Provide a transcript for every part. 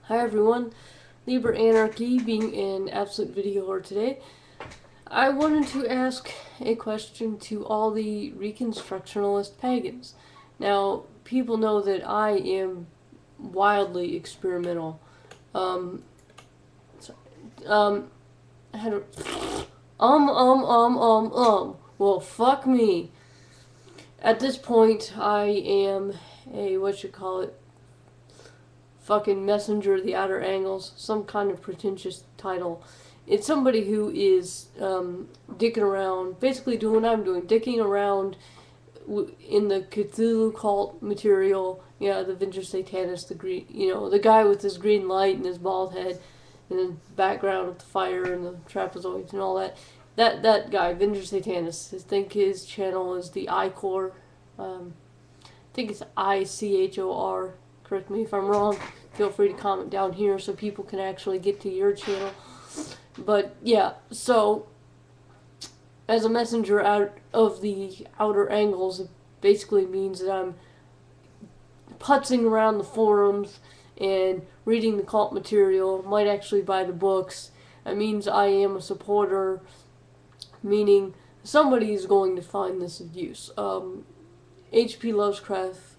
Hi everyone, LiberAnarchy being an absolute video horror today. I wanted to ask a question to all the reconstructionalist pagans. Now, people know that I am wildly experimental. Um, so- um, how do, well, fuck me. At this point, I am a, fucking messenger of the outer angles, some kind of pretentious title. It's somebody who is dicking around, basically doing what I'm doing, dicking around in the Cthulhu cult material. Yeah, the Venture Satanist, the green, the guy with his green light and his bald head, and the background with the fire and the trapezoids and all that. That guy, Venture Satanist. I think his channel is the iCore. I think it's ICHOR. Correct me if I'm wrong. Feel free to comment down here so people can actually get to your channel. But yeah, so as a messenger out of the outer angles, it basically means that I'm putzing around the forums and reading the cult material, might actually buy the books. It means I am a supporter, meaning somebody is going to find this of use. H.P. Lovecraft's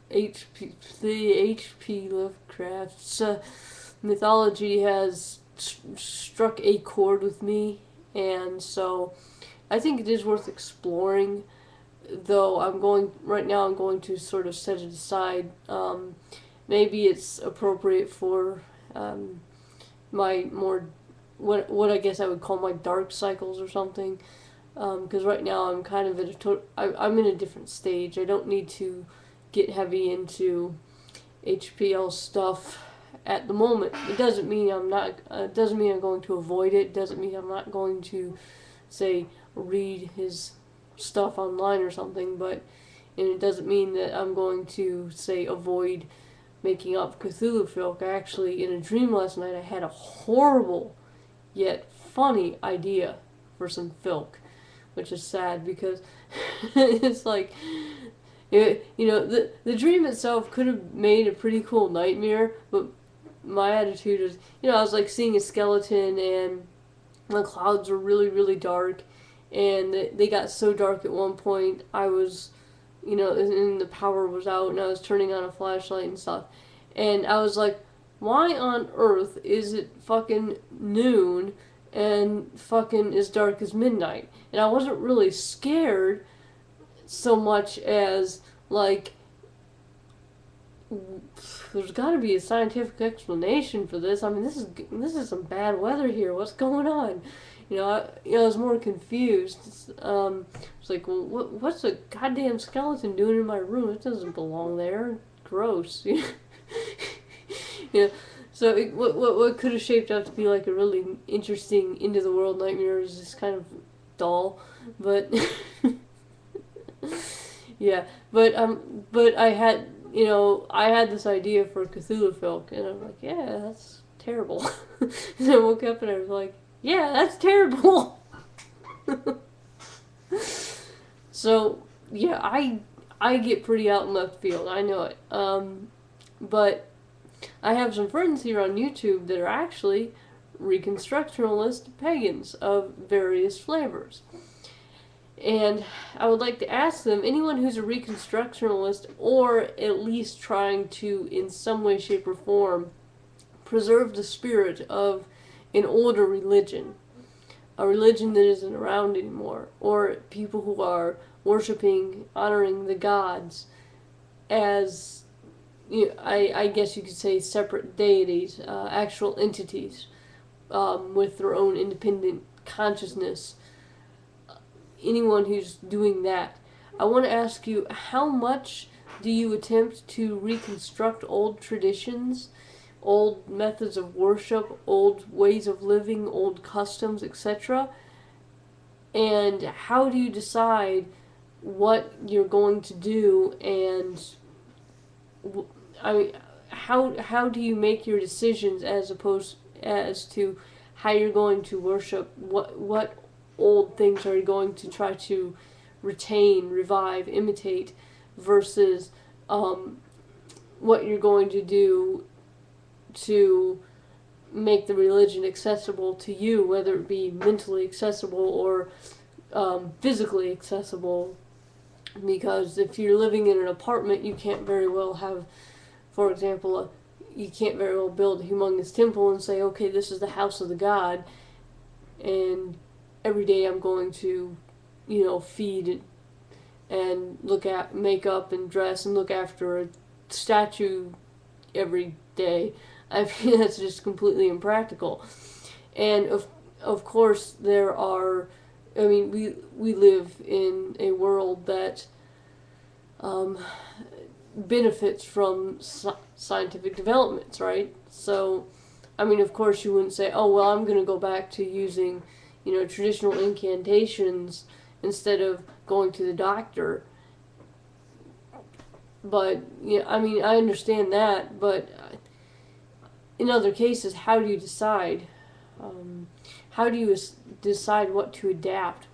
mythology has struck a chord with me, and so I think it is worth exploring. Though I'm going to sort of set it aside. Maybe it's appropriate for my more what I guess I would call my dark cycles or something. Because right now I'm kind of at I'm in a different stage. I don't need to get heavy into HPL stuff at the moment. It doesn't mean I'm not. It doesn't mean I'm going to avoid it. It doesn't mean I'm not going to, say, read his stuff online or something. And it doesn't mean that I'm going to, say, avoid making up Cthulhu folk. I actually, in a dream last night, I had a horrible yet funny idea for some filk, which is sad because it's like, the dream itself could have made a pretty cool nightmare, but my attitude is, I was like seeing a skeleton and the clouds were really, really dark, and they got so dark at one point, I was, and the power was out, and I was turning on a flashlight and stuff, and I was like, why on earth is it fucking noon and fucking as dark as midnight? And I wasn't really scared so much as, like, there's got to be a scientific explanation for this. I mean, this is some bad weather here. What's going on? I was more confused. It's like, well, what's a goddamn skeleton doing in my room? It doesn't belong there. Gross. So what could have shaped out to be like a really interesting into the world nightmare is just kind of dull, but yeah, but I had this idea for Cthulhu folk, and I'm like, yeah, that's terrible. And I woke up and I was like, yeah, that's terrible. So yeah, I get pretty out in left field. I know it. But I have some friends here on YouTube that are actually reconstructionalist pagans of various flavors. And I would like to ask them, anyone who's a reconstructionalist or at least trying to, in some way, shape, or form, preserve the spirit of an older religion, a religion that isn't around anymore, or people who are worshiping, honoring the gods as, I guess you could say, separate deities, actual entities with their own independent consciousness. Anyone who's doing that, I want to ask you, how much do you attempt to reconstruct old traditions, old methods of worship, old ways of living, old customs, etc.? And how do you decide what you're going to do, and I mean, how do you make your decisions as to how you're going to worship? What old things are you going to try to retain, revive, imitate, versus what you're going to do to make the religion accessible to you, whether it be mentally accessible or physically accessible. Because if you're living in an apartment, you can't very well have, for example, you can't very well build a humongous temple and say, okay, this is the house of the god, and every day I'm going to, feed and make up and dress and look after a statue every day. I mean, that's just completely impractical. And of course, there are, we live in a world that benefits from scientific developments, right? So, of course, you wouldn't say, oh, well, I'm going to go back to using, traditional incantations instead of going to the doctor. But, I understand that, but in other cases, how do you decide? How do you decide what to adapt?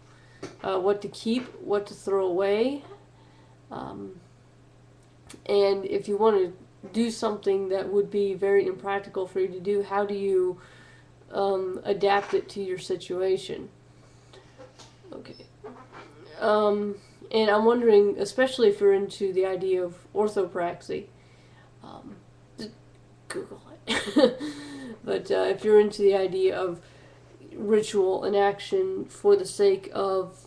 What to keep, what to throw away? And if you want to do something that would be very impractical for you to do, how do you adapt it to your situation? Okay. And I'm wondering, especially if you're into the idea of orthopraxy, just Google it. But if you're into the idea of ritual and action for the sake of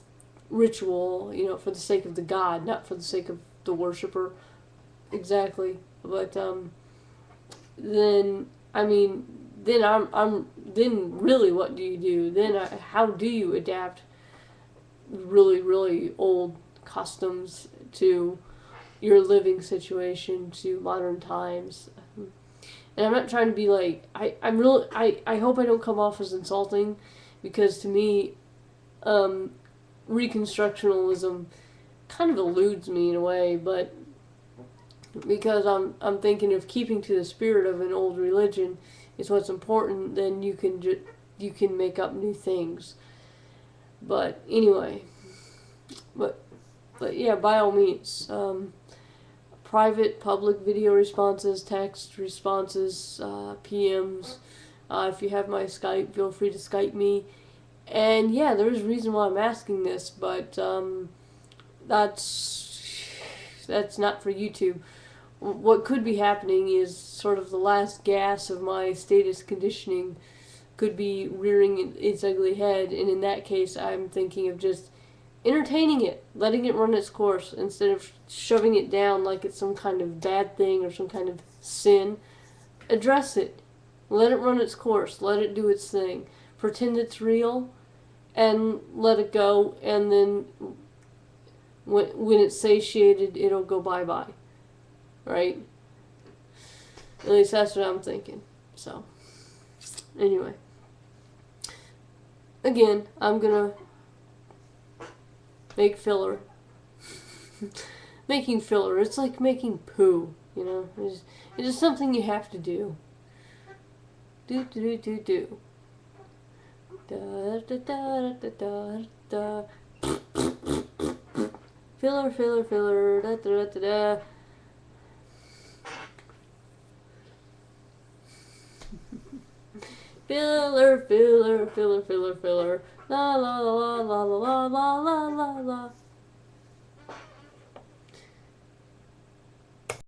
ritual, for the sake of the god, not for the sake of the worshiper, exactly. But then really, what do you do? Then how do you adapt really, really old customs to your living situation, to modern times? And I'm not trying to be like, I hope I don't come off as insulting, because to me, reconstructionalism kind of eludes me in a way, but because I'm thinking of keeping to the spirit of an old religion is what's important, then you can make up new things. But anyway, but yeah, by all means, private, public video responses, text responses, PMs. If you have my Skype, feel free to Skype me. And yeah, there's a reason why I'm asking this, but that's not for YouTube. What could be happening is sort of the last gas of my status conditioning could be rearing its ugly head, and in that case, I'm thinking of just entertaining it, letting it run its course, instead of shoving it down like it's some kind of bad thing or some kind of sin. Address it. Let it run its course. Let it do its thing. Pretend it's real, and let it go, and then when it's satiated, it'll go bye-bye. Right? At least that's what I'm thinking. So, anyway. Again, I'm gonna make filler. Making filler, it's like making poo, It's just something you have to do. Do. Da da da da da da. Filler, da da da da. Filler. La la la la la la la la la la.